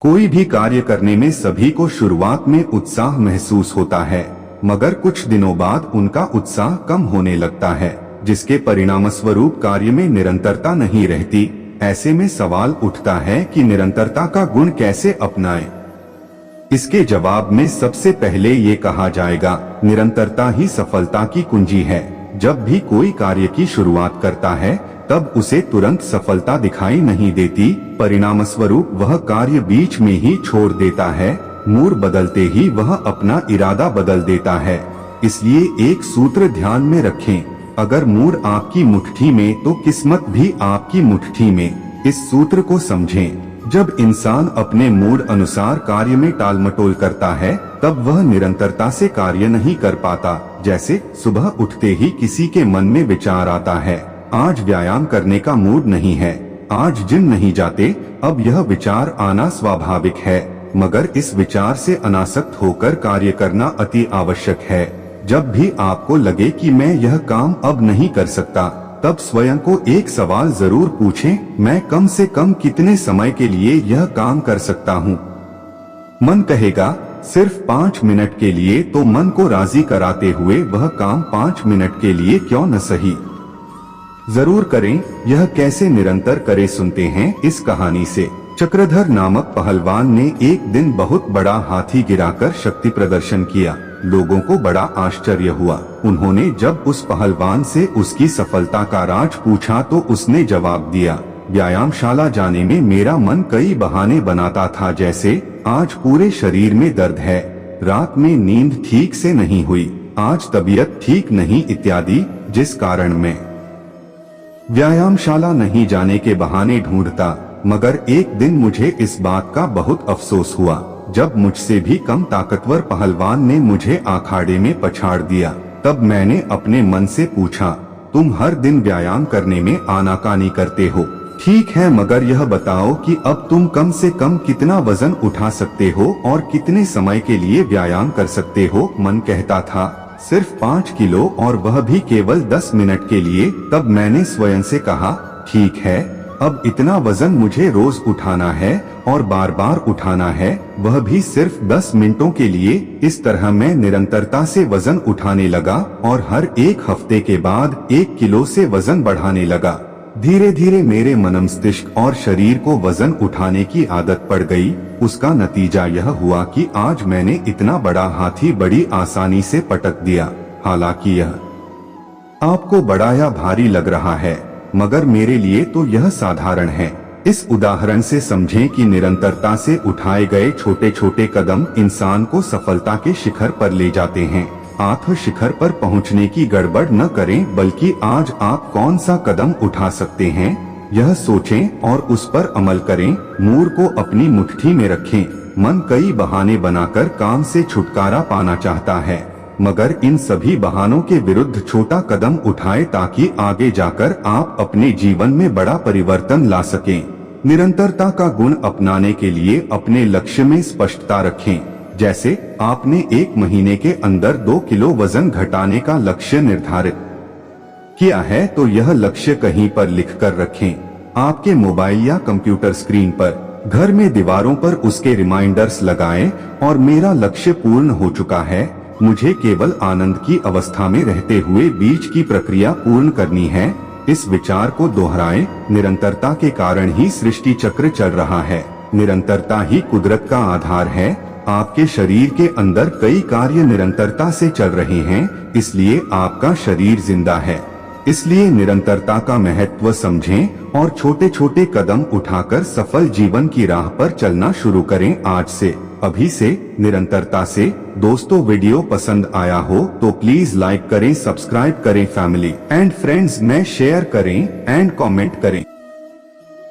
कोई भी कार्य करने में सभी को शुरुआत में उत्साह महसूस होता है, मगर कुछ दिनों बाद उनका उत्साह कम होने लगता है, जिसके परिणामस्वरूप कार्य में निरंतरता नहीं रहती। ऐसे में सवाल उठता है कि निरंतरता का गुण कैसे अपनाएं? इसके जवाब में सबसे पहले ये कहा जाएगा, निरंतरता ही सफलता की कुंजी है। जब भी कोई कार्य की शुरुआत करता है तब उसे तुरंत सफलता दिखाई नहीं देती, परिणामस्वरूप वह कार्य बीच में ही छोड़ देता है। मूड बदलते ही वह अपना इरादा बदल देता है। इसलिए एक सूत्र ध्यान में रखें, अगर मूड आपकी मुट्ठी में तो किस्मत भी आपकी मुट्ठी में। इस सूत्र को समझें। जब इंसान अपने मूड अनुसार कार्य में टालमटोल करता है तब वह निरंतरता से कार्य नहीं कर पाता। जैसे सुबह उठते ही किसी के मन में विचार आता है, आज व्यायाम करने का मूड नहीं है, आज जिम नहीं जाते। अब यह विचार आना स्वाभाविक है, मगर इस विचार से अनासक्त होकर कार्य करना अति आवश्यक है। जब भी आपको लगे कि मैं यह काम अब नहीं कर सकता, तब स्वयं को एक सवाल जरूर पूछें, मैं कम से कम कितने समय के लिए यह काम कर सकता हूँ? मन कहेगा सिर्फ 5 मिनट के लिए, तो मन को राजी कराते हुए वह काम 5 मिनट के लिए क्यों न सही जरूर करें। यह कैसे निरंतर करे सुनते हैं इस कहानी से। चक्रधर नामक पहलवान ने एक दिन बहुत बड़ा हाथी गिराकर शक्ति प्रदर्शन किया। लोगों को बड़ा आश्चर्य हुआ। उन्होंने जब उस पहलवान से उसकी सफलता का राज पूछा तो उसने जवाब दिया, व्यायामशाला जाने में मेरा मन कई बहाने बनाता था, जैसे आज पूरे शरीर में दर्द है, रात में नींद ठीक से नहीं हुई, आज तबीयत ठीक नहीं इत्यादि, जिस कारण मैं व्यायामशाला नहीं जाने के बहाने ढूंढता। मगर एक दिन मुझे इस बात का बहुत अफसोस हुआ जब मुझसे भी कम ताकतवर पहलवान ने मुझे अखाड़े में पछाड़ दिया। तब मैंने अपने मन से पूछा, तुम हर दिन व्यायाम करने में आनाकानी करते हो, ठीक है, मगर यह बताओ कि अब तुम कम से कम कितना वजन उठा सकते हो और कितने समय के लिए व्यायाम कर सकते हो? मन कहता था सिर्फ 5 किलो, और वह भी केवल 10 मिनट के लिए। तब मैंने स्वयं से कहा, ठीक है, अब इतना वजन मुझे रोज उठाना है और बार बार उठाना है, वह भी सिर्फ 10 मिनटों के लिए। इस तरह मैं निरंतरता से वजन उठाने लगा और हर एक हफ्ते के बाद 1 किलो से वजन बढ़ाने लगा। धीरे धीरे मेरे मनमस्तिष्क और शरीर को वजन उठाने की आदत पड़ गई। उसका नतीजा यह हुआ कि आज मैंने इतना बड़ा हाथी बड़ी आसानी से पटक दिया। हालांकि यह आपको बड़ा या भारी लग रहा है, मगर मेरे लिए तो यह साधारण है। इस उदाहरण से समझें कि निरंतरता से उठाए गए छोटे छोटे कदम इंसान को सफलता के शिखर पर ले जाते हैं। आप शिखर पर पहुंचने की गड़बड़ न करें, बल्कि आज आप कौन सा कदम उठा सकते हैं यह सोचें और उस पर अमल करें। मूड को अपनी मुट्ठी में रखें। मन कई बहाने बनाकर काम से छुटकारा पाना चाहता है, मगर इन सभी बहानों के विरुद्ध छोटा कदम उठाएं ताकि आगे जाकर आप अपने जीवन में बड़ा परिवर्तन ला सकें। निरंतरता का गुण अपनाने के लिए अपने लक्ष्य में स्पष्टता रखें। जैसे आपने 1 महीने के अंदर 2 किलो वजन घटाने का लक्ष्य निर्धारित किया है, तो यह लक्ष्य कहीं पर लिखकर रखें, आपके मोबाइल या कंप्यूटर स्क्रीन पर, घर में दीवारों पर उसके रिमाइंडर्स लगाएं। और मेरा लक्ष्य पूर्ण हो चुका है, मुझे केवल आनंद की अवस्था में रहते हुए बीच की प्रक्रिया पूर्ण करनी है। इस विचार को दोहराएं। निरंतरता के कारण ही सृष्टि चक्र चल रहा है, निरंतरता ही कुदरत का आधार है। आपके शरीर के अंदर कई कार्य निरंतरता से चल रहे हैं, इसलिए आपका शरीर जिंदा है। इसलिए निरंतरता का महत्व समझें और छोटे छोटे कदम उठाकर सफल जीवन की राह पर चलना शुरू करें आज से, अभी से, निरंतरता से। दोस्तों, वीडियो पसंद आया हो तो प्लीज लाइक करें, सब्सक्राइब करें, फैमिली एंड फ्रेंड्स में शेयर करें एंड कमेंट करें।